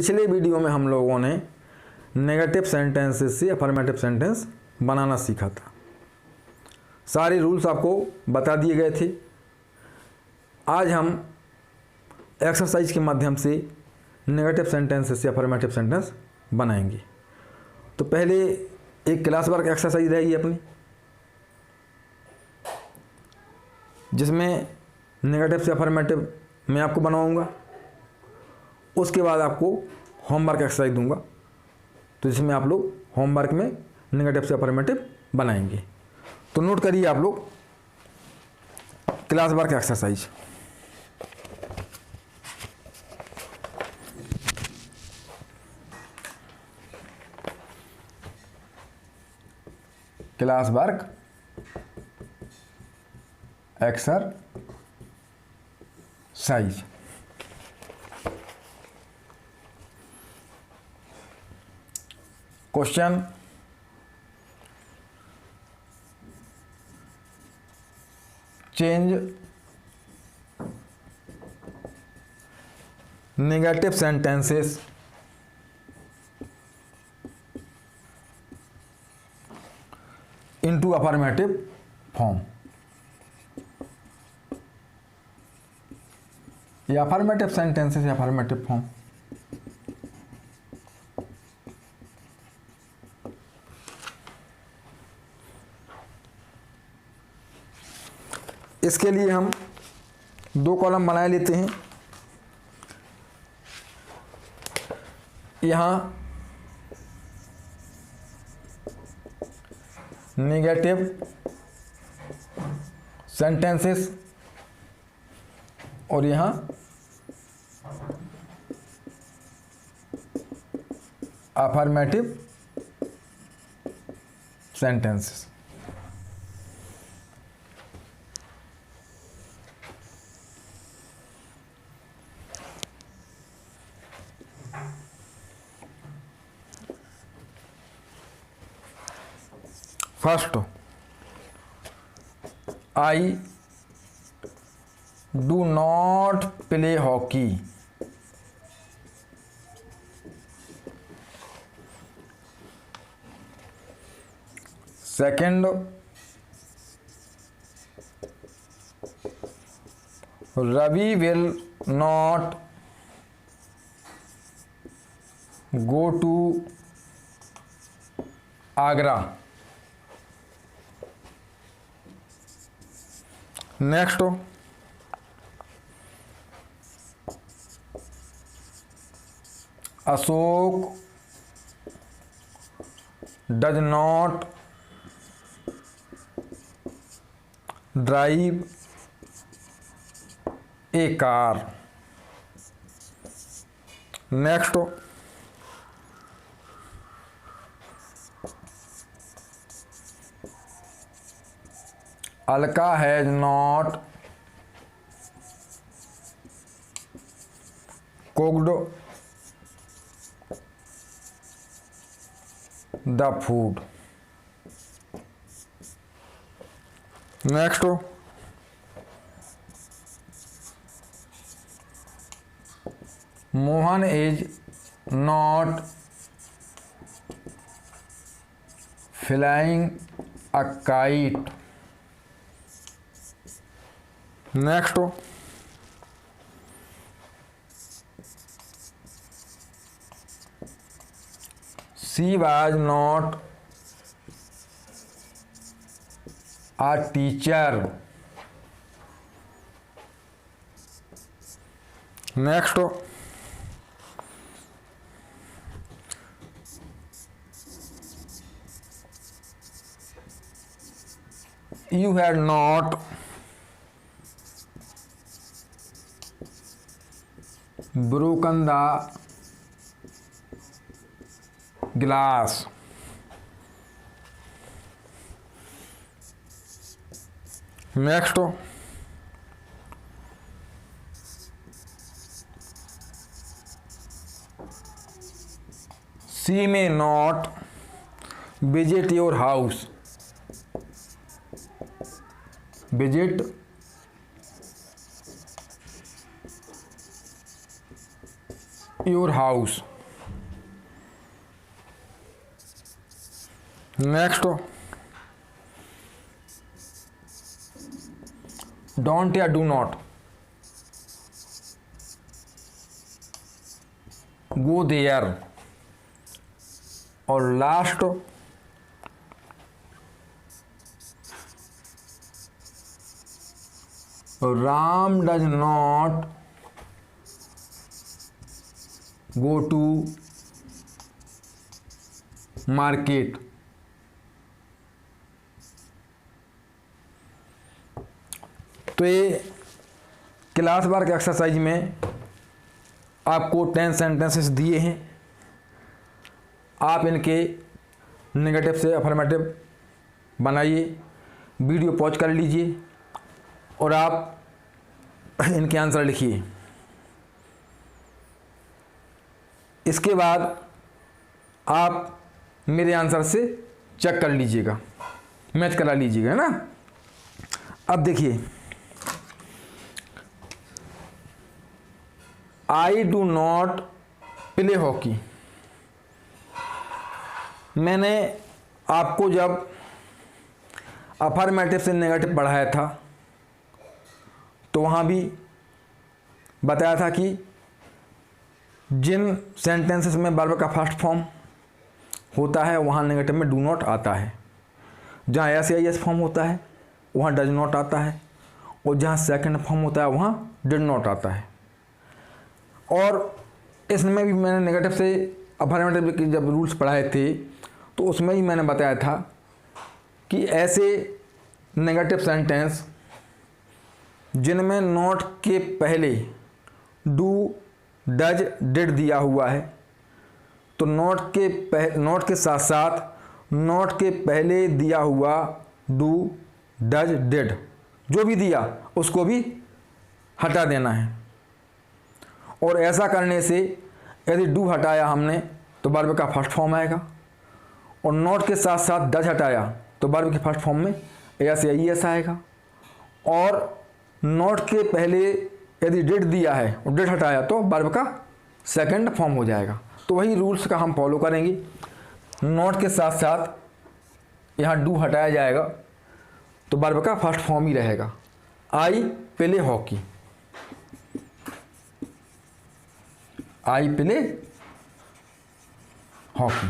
पिछले वीडियो में हम लोगों ने नेगेटिव सेंटेंसेस से अफर्मेटिव सेंटेंस बनाना सीखा था। सारे रूल्स आपको बता दिए गए थे। आज हम एक्सरसाइज के माध्यम से नेगेटिव सेंटेंसेस से अफर्मेटिव सेंटेंस बनाएंगे। तो पहले एक क्लास वर्क एक्सरसाइज रहेगी अपनी, जिसमें नेगेटिव से अफर्मेटिव मैं आपको बनवाऊंगा। उसके बाद आपको होमवर्क एक्सरसाइज दूंगा, तो जिसमें आप लोग होमवर्क में नेगेटिव से अफर्मेटिव बनाएंगे। तो नोट करिए आप लोग class work exercise. Class work exercise. Question, change negative sentences into affirmative form। ये affirmative sentences या affirmative form। इसके लिए हम दो कॉलम बना लेते हैं। यहाँ नेगेटिव सेंटेंसेस और यहाँ affirmative sentences. First, I do not play hockey. Second, Ravi will not go to Agra. Next, Ashok does not drive a car. Next, Alka has not cooked the food. Next, Mohan is not flying a kite. Next, she was not a teacher. Next, you had not broken the glass। Next, she may not visit your house। visit your house। Next don't या do not, go there. और last Ram does not go to market. तो ये class work exercise में आपको 10 sentences दिए हैं। आप इनके नेगेटिव से अफर्मेटिव बनाइए, वीडियो पॉज कर लीजिए और आप इनके आंसर लिखिए। इसके बाद आप मेरे आंसर से चेक कर लीजिएगा, मैच करा लीजिएगा, है ना। अब देखिए, आई डू नॉट प्ले हॉकी। मैंने आपको जब अफर्मेटिव से नेगेटिव पढ़ाया था तो वहाँ भी बताया था कि जिन सेंटेंसेस में वर्ब का फर्स्ट फॉर्म होता है वहाँ नेगेटिव में डू नॉट आता है। जहाँ एस या एस फॉर्म होता है वहाँ डज नॉट आता है, और जहाँ सेकंड फॉर्म होता है वहाँ डिड नॉट आता है। और इसमें भी मैंने नेगेटिव से अफर्मेटिव के जब रूल्स पढ़ाए थे तो उसमें ही मैंने बताया था कि ऐसे नेगेटिव सेंटेंस जिनमें नॉट के पहले डू डज डिड दिया हुआ है, तो नॉट के साथ साथ नॉट के पहले दिया हुआ डू डज डिड जो भी दिया उसको भी हटा देना है। और ऐसा करने से यदि डू हटाया हमने तो वर्ब का फर्स्ट फॉर्म आएगा, और नॉट के साथ साथ डज हटाया तो वर्ब के फर्स्ट फॉर्म में एस या ईएस आएगा, और नॉट के पहले यदि डिड दिया है और डिड हटाया तो वर्ब का सेकंड फॉर्म हो जाएगा। तो वही रूल्स का हम फॉलो करेंगे। नॉट के साथ साथ यहाँ डू हटाया जाएगा तो वर्ब का फर्स्ट फॉर्म ही रहेगा। I play hockey, I play hockey,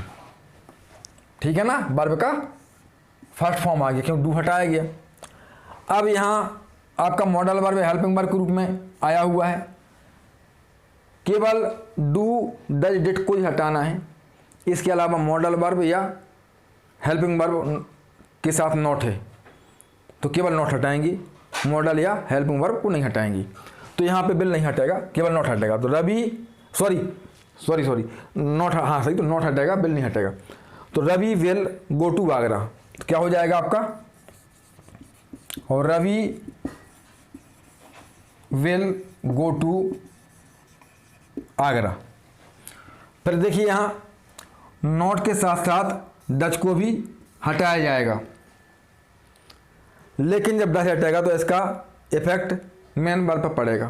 ठीक है ना। वर्ब का फर्स्ट फॉर्म आ गया क्योंकि डू हटाया गया। अब यहाँ आपका मॉडल वर्ब हेल्पिंग वर्ब के रूप में आया हुआ है, केवल डू डज डिड को ही हटाना है। इसके अलावा मॉडल वर्ब या हेल्पिंग वर्ब के साथ नॉट है तो केवल नॉट हटाएंगी, मॉडल या हेल्पिंग वर्ब को नहीं हटाएंगी। तो यहाँ पे बिल नहीं हटेगा, केवल नॉट हटेगा। तो रवि सॉरी नॉट, हाँ सही, तो नॉट हटेगा, बिल नहीं हटेगा। तो Ravi will go to Agra, तो क्या हो जाएगा आपका, और Ravi will go to Agra. फिर देखिए यहाँ नॉट के साथ साथ डच को भी हटाया जाएगा, लेकिन जब डच हटेगा तो इसका इफेक्ट मेन वर्ब पर पड़ेगा।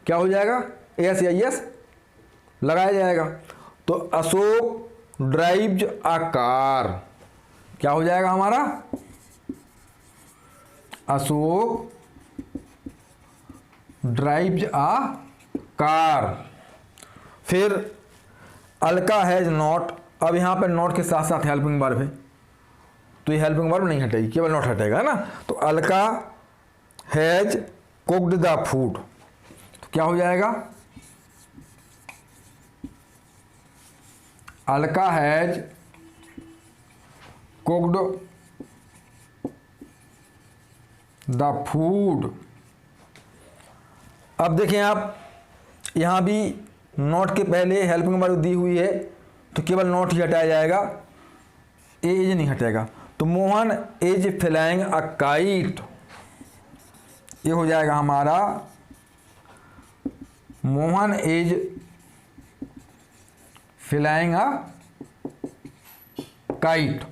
क्या हो जाएगा, एस या एस लगाया जाएगा। तो अशोक ड्राइव्स अ कार, क्या हो जाएगा हमारा, अशोक ड्राइव्स अ कार। फिर अलका हैज नॉट, अब यहाँ पर नॉट के साथ साथ हेल्पिंग वर्ब है तो ये हेल्पिंग वर्ब नहीं हटेगी, केवल नॉट हटेगा, है ना। तो Alka has cooked the food, तो क्या हो जाएगा, Alka has cooked the food. अब देखें आप, यहाँ भी नॉट के पहले हेल्पिंग वर्ब दी हुई है तो केवल नॉट ही हटाया जाएगा, एज नहीं हटेगा। तो Mohan is flying a kite, ये हो जाएगा हमारा Mohan is flying a kite.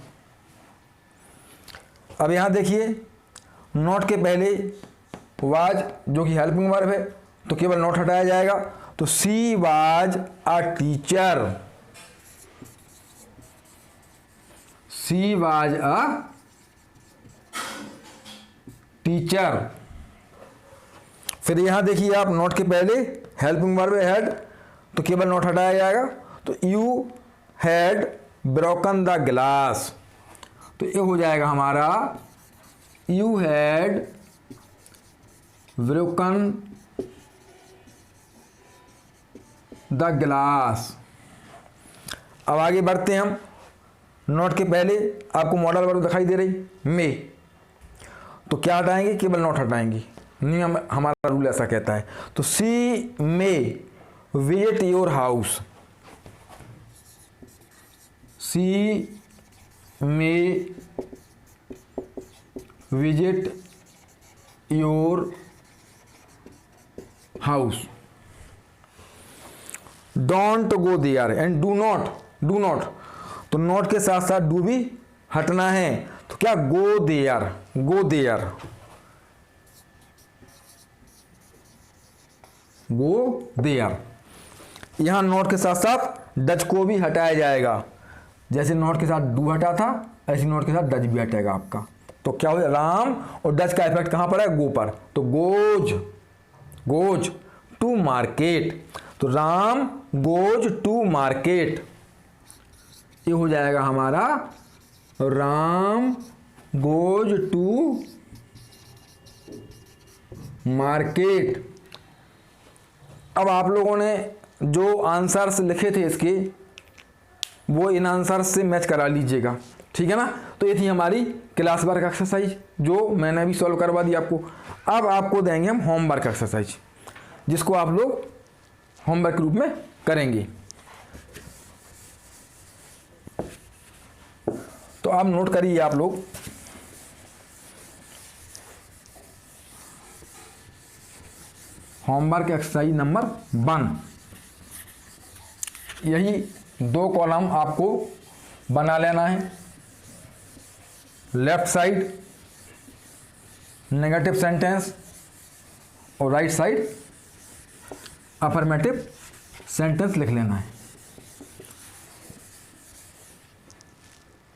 अब यहाँ देखिए नॉट के पहले वाज जो कि हेल्पिंग वर्ब है तो केवल नॉट हटाया जाएगा। तो she was a teacher, she was a teacher. फिर यहां देखिए आप, नॉट के पहले हेल्पिंग वर्ब हैड, तो केवल नॉट हटाया जाएगा। तो you had broken the glass, तो ये हो जाएगा हमारा you had broken the glass. अब आगे बढ़ते हैं हम। नॉट के पहले आपको मॉडल वर्ब दिखाई दे रही मे, तो क्या हटाएंगे, केवल नॉट हटाएंगे, नियम हमारा रूल ऐसा कहता है। तो she may visit your house, she may visit your house. Don't go there and do not, तो नॉट के साथ साथ डू भी हटना है। तो क्या, go there, go there, go there. यहां नॉट के साथ साथ डच को भी हटाया जाएगा। जैसे नॉट के साथ डू हटा था, ऐसे नॉट के साथ डच भी हटेगा आपका। तो क्या हो, राम और डच का इफेक्ट कहां पर है, गो पर। तो गोज टू मार्केट, तो राम गोज टू मार्केट, ये हो जाएगा हमारा राम गोज टू मार्केट। अब आप लोगों ने जो आंसर्स लिखे थे इसके, वो इन आंसर्स से मैच करा लीजिएगा, ठीक है ना। तो ये थी हमारी क्लास वर्क एक्सरसाइज, जो मैंने अभी सॉल्व करवा दी आपको। अब आपको देंगे हम होमवर्क एक्सरसाइज, जिसको आप लोग होमवर्क के रूप में करेंगे। तो आप नोट करिए आप लोग, होमवर्क एक्सरसाइज नंबर 1। यही 2 कॉलम आपको बना लेना है। लेफ्ट साइड नेगेटिव सेंटेंस और राइट साइड अफर्मेटिव सेंटेंस लिख लेना है।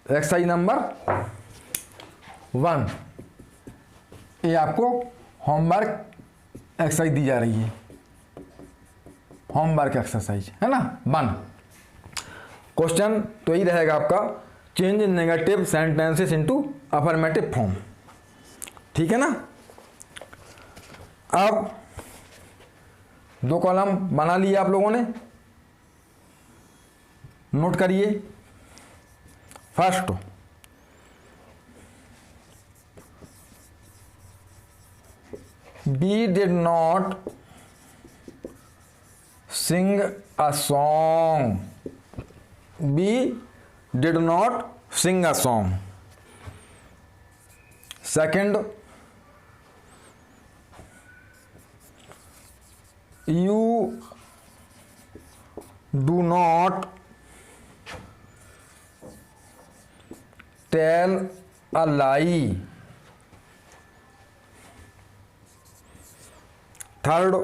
एक्सरसाइज नंबर 1, ये आपको होमवर्क एक्सरसाइज दी जा रही है, होमवर्क एक्सरसाइज है ना 1। क्वेश्चन तो यही रहेगा आपका, change negative sentences into affirmative form, ठीक है ना। अब 2 कॉलम बना लिए आप लोगों ने, नोट करिए। First, B did not sing a song, B did not sing a song. Second, you do not tell a lie. Third,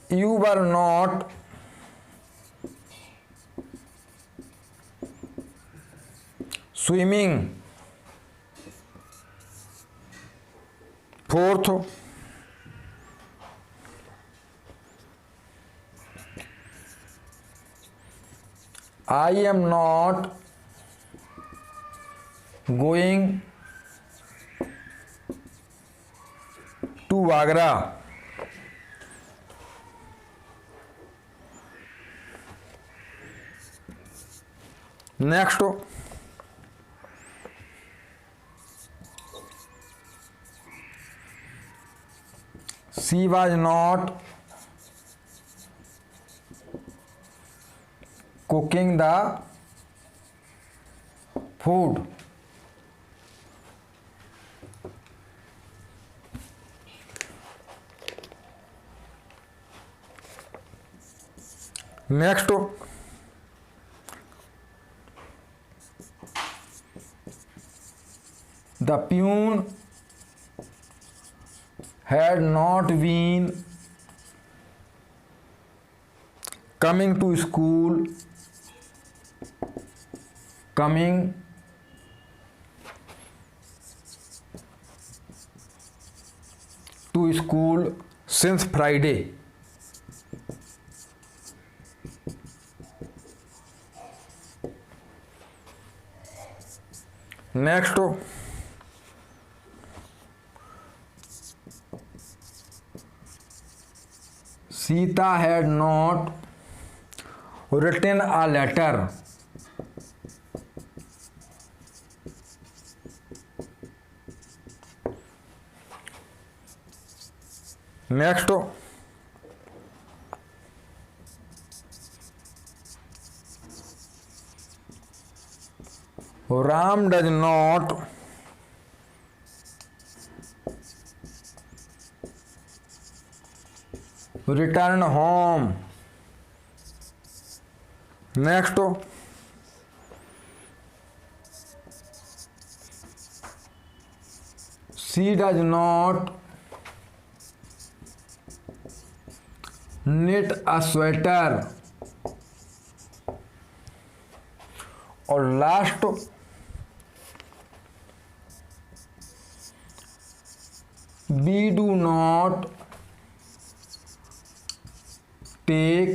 you were not swimming. Fourth, I am not going to Agra. Next, she was not cooking the food. Next, the peon had not been coming to school, coming to school since Friday. Next, Sita had not written a letter. Next, Ram does not return home. Next, she does not knit a sweater. और last, we do not take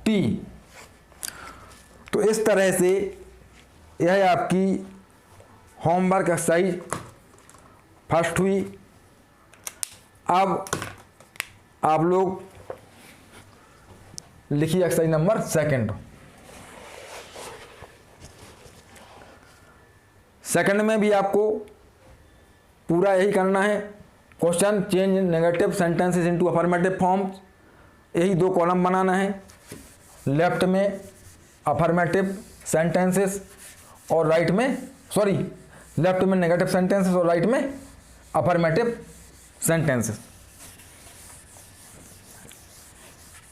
tea. तो इस तरह से यह आपकी homework exercise first हुई। अब आप लोग लिखिए एक्सरसाइज नंबर सेकंड। सेकंड में भी आपको पूरा यही करना है। Question, change negative sentences into affirmative forms, यही 2 कॉलम बनाना है। लेफ्ट में अफर्मेटिव सेंटेंसेस और राइट में, लेफ्ट में नेगेटिव सेंटेंसेस और राइट में अफर्मेटिव सेंटेंसेस।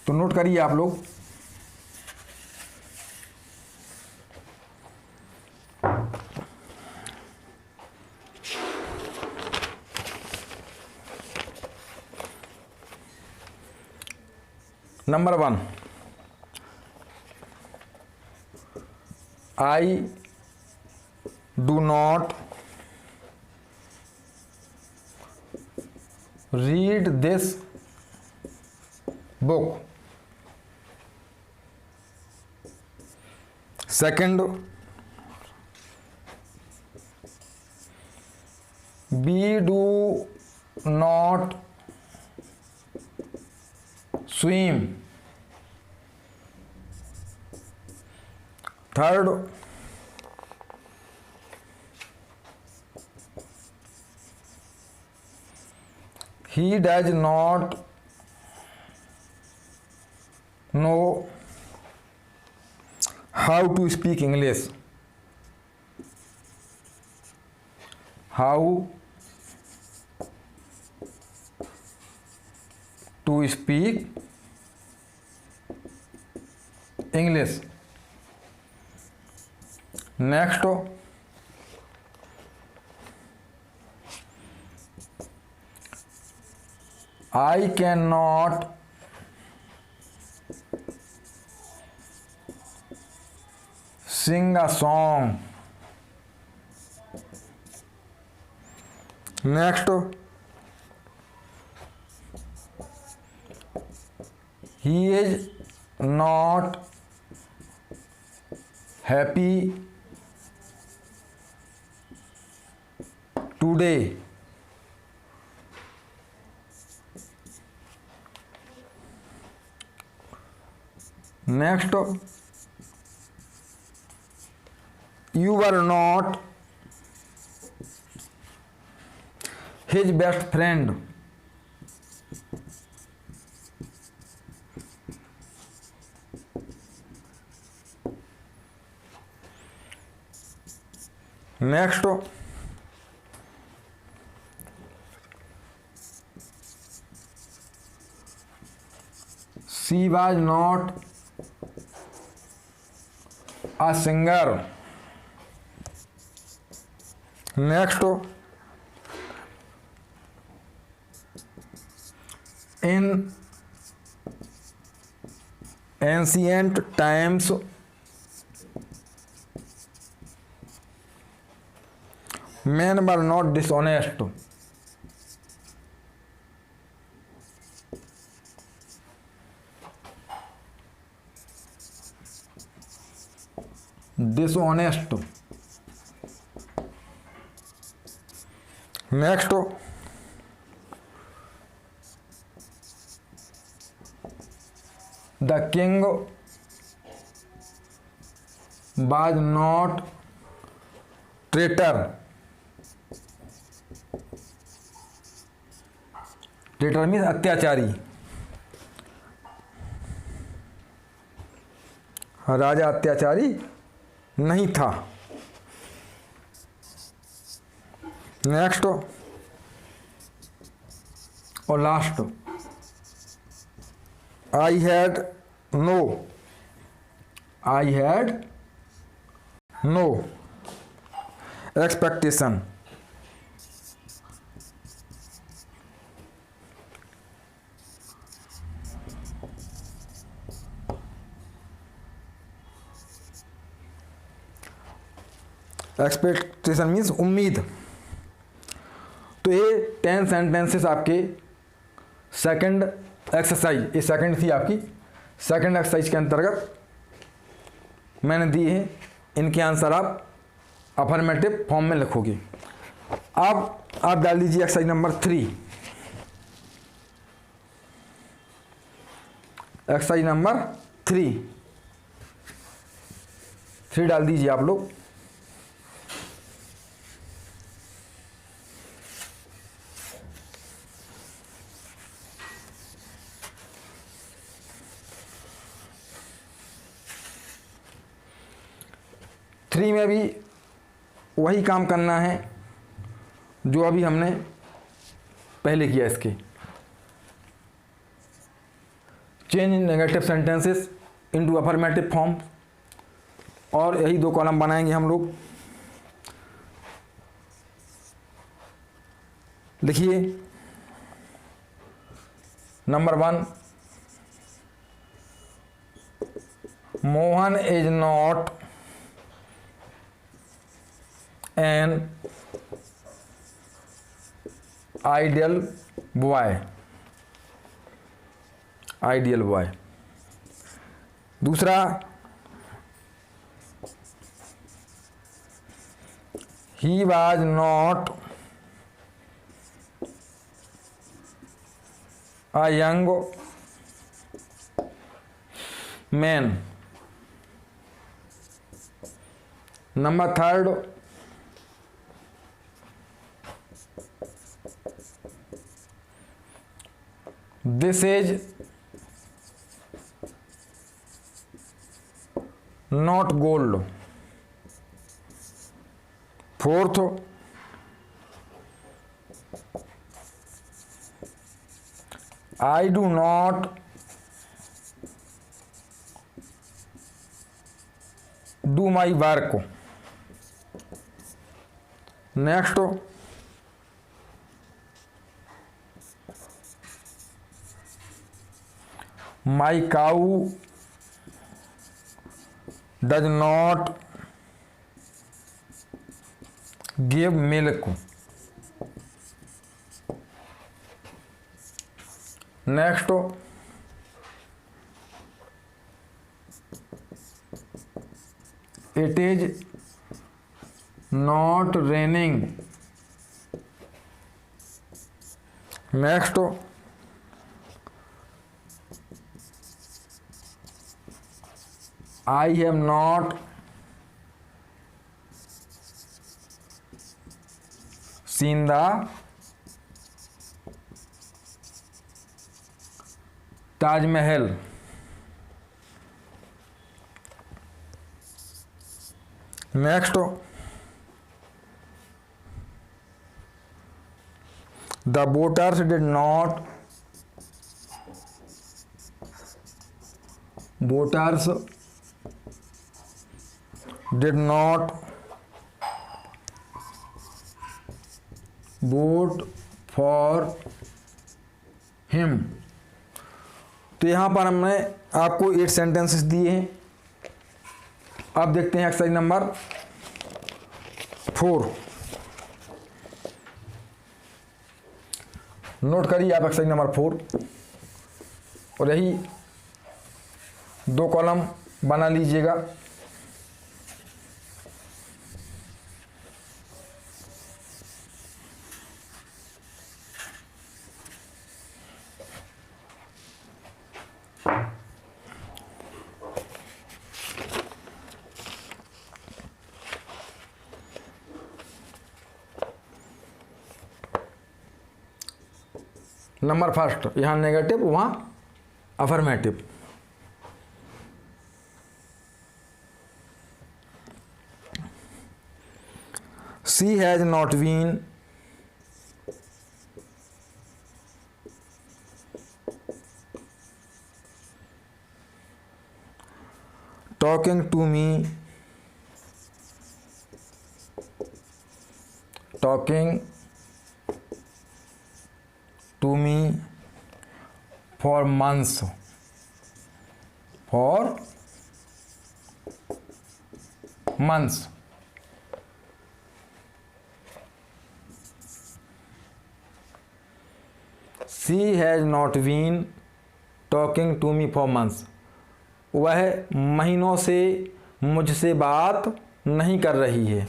तो नोट करिए आप लोग। Number 1, I do not read this book. Second, we do not swim. Third, he does not know how to speak English. How to speak English. Next, I cannot sing a song. Next, he is not happy today. Next, you were not his best friend. Next, she was not a singer. Next, in ancient times men were not dishonest. Dishonest. Next, the king was not traitor. Traitor means अत्याचारी। राजा अत्याचारी नहीं था। Next और last, I had no expectation. Expectation means उम्मीद। तो ये 10 sentences आपके सेकंड एक्सरसाइज, ये सेकंड थी आपकी, सेकंड एक्सरसाइज के अंतर्गत मैंने दी है। इनके आंसर आप अफर्मेटिव फॉर्म में लिखोगे। अब आप डाल दीजिए एक्सरसाइज नंबर 3। एक्सरसाइज नंबर 3 डाल दीजिए आप लोग। थ्री में भी वही काम करना है जो अभी हमने पहले किया। इसके change negative sentences into affirmative form, और यही 2 कॉलम बनाएंगे हम लोग। लिखिए number 1, Mohan is not an ideal boy. दूसरा, he was not a young man. Number 3, this is not gold. 4th, I do not do my work. Next, my cow does not give milk. Next, it is not raining. Next, I have not seen the Taj Mahal. Next, the voters did not vote for him. तो यहाँ पर हमने आपको 8 sentences दिए हैं। अब देखते हैं एक्सरसाइज नंबर 4। नोट करिए आप एक्सरसाइज नंबर 4 और यही 2 कॉलम बना लीजिएगा। नंबर फर्स्ट, यहाँ नेगेटिव वहाँ affirmative. She has not been talking to me for months. She has not been talking to me for months. वह महीनों से मुझसे बात नहीं कर रही है।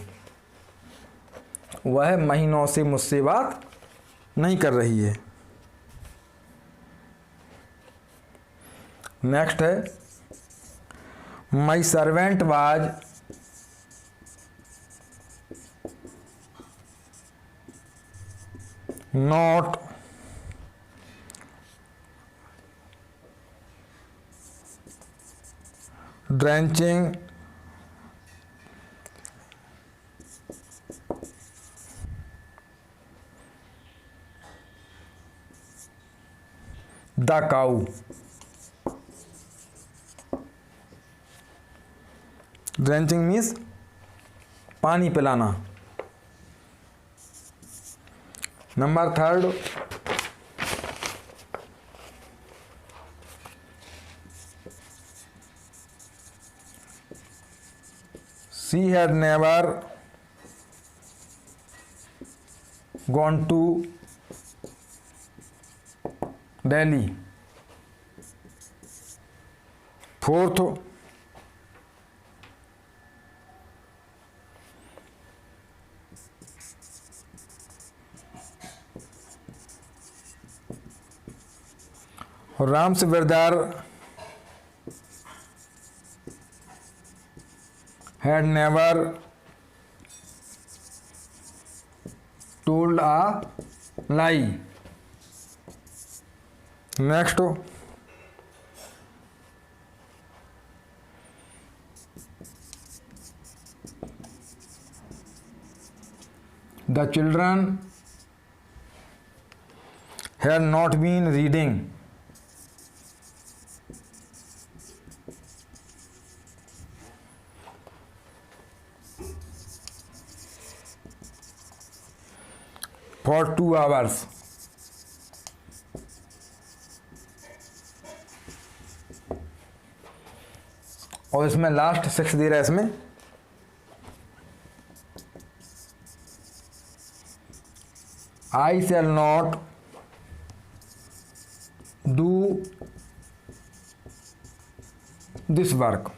वह महीनों से मुझसे बात नहीं कर रही है। नेक्स्ट है, my servant was not drenching the cow. Drenching means पानी पिलाना। Number 3, she had never gone to Delhi. 4th, Ram Subedar had never told a lie. Next, the children had not been reading. For 2 hours. और इसमें last 6 दे रहा है इसमें। I shall not do this work.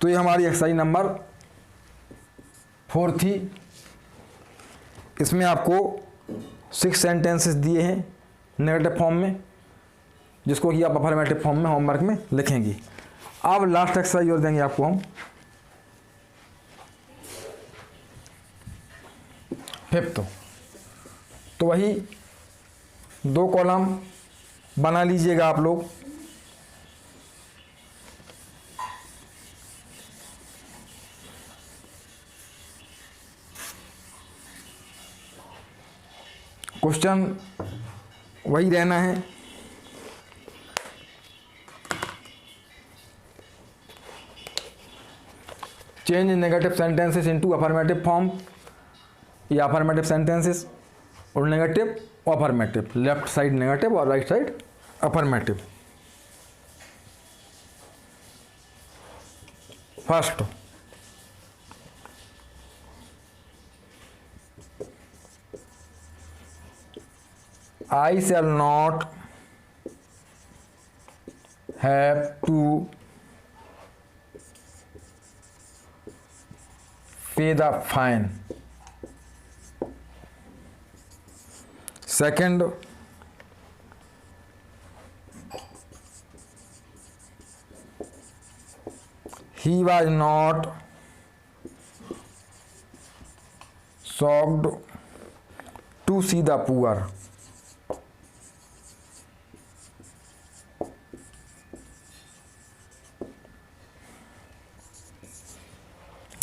तो ये हमारी exercise number 4 थी। इसमें आपको 6 सेंटेंसेस दिए हैं नेगेटिव फॉर्म में, जिसको कि आप अफर्मेटिव फॉर्म में होमवर्क में लिखेंगी। अब लास्ट एक्सरसाइज और देंगे आपको हम 5th। तो वही 2 कॉलम बना लीजिएगा आप लोग। क्वेश्चन वही रहना है। Change negative sentences into affirmative form या अफर्मेटिव सेंटेंसेस और negative affirmative, left side negative और right side affirmative. First, I shall not have to pay the fine. Second, he was not shocked to see the poor.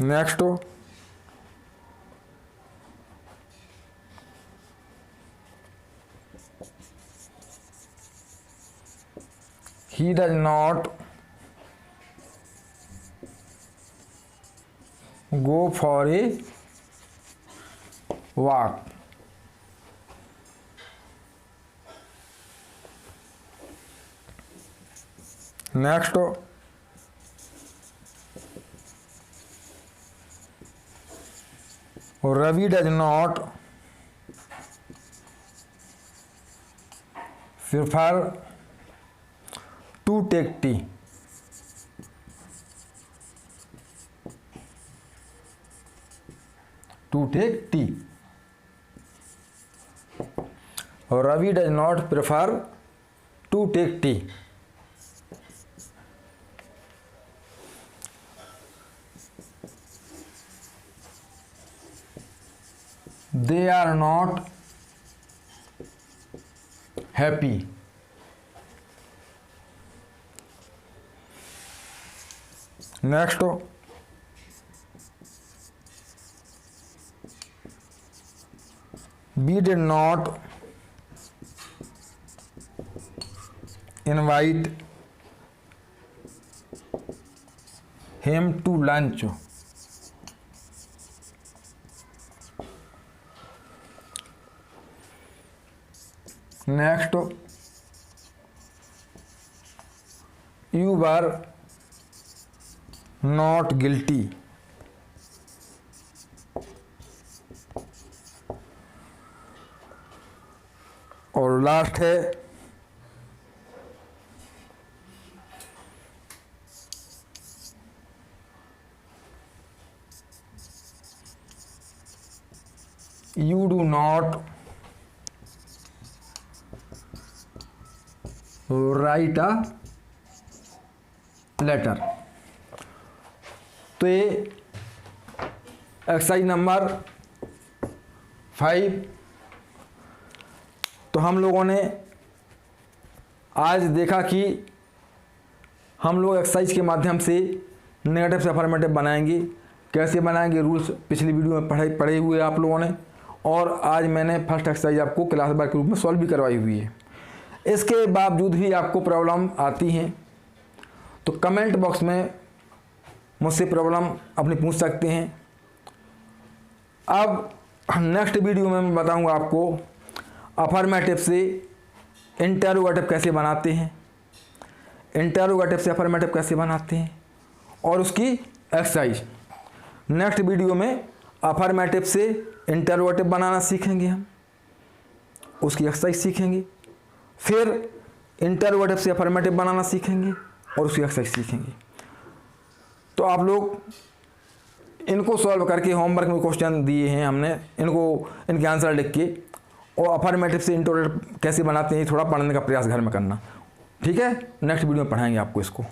Next, he does not go for a walk. Next, Ravi does not prefer to take tea. To take tea. Ravi does not prefer to take tea. They are not happy. Next, we did not invite him to lunch. Next, you were not guilty. और last है you do not write a letter। तो ये exercise number 5। तो हम लोगों ने आज देखा कि हम लोग एक्सरसाइज के माध्यम से नेगेटिव से अफर्मेटिव बनाएंगे। कैसे बनाएंगे रूल्स पिछली वीडियो में पढ़े हुए आप लोगों ने, और आज मैंने फर्स्ट एक्सरसाइज आपको क्लास वर्क के रूप में सॉल्व भी करवाई हुई है। इसके बावजूद भी आपको प्रॉब्लम आती हैं तो कमेंट बॉक्स में मुझसे प्रॉब्लम अपनी पूछ सकते हैं। अब नेक्स्ट वीडियो में मैं बताऊंगा आपको अफर्मेटिव से इंटरोगेटिव कैसे बनाते हैं, इंटरोगेटिव से अफर्मेटिव कैसे बनाते हैं और उसकी एक्सरसाइज। नेक्स्ट वीडियो में अफर्मेटिव से इंटरोगेटिव बनाना सीखेंगे हम, उसकी एक्सरसाइज सीखेंगे। फिर इंटरोगेटिव से अफर्मेटिव बनाना सीखेंगे और उसकी एक्सरसाइज सीखेंगे। तो आप लोग इनको सॉल्व करके होमवर्क में क्वेश्चन दिए हैं हमने, इनके आंसर लिख के और अफर्मेटिव से इंटरोगेटिव कैसे बनाते हैं थोड़ा पढ़ने का प्रयास घर में करना। ठीक है, नेक्स्ट वीडियो में पढ़ाएंगे आपको इसको।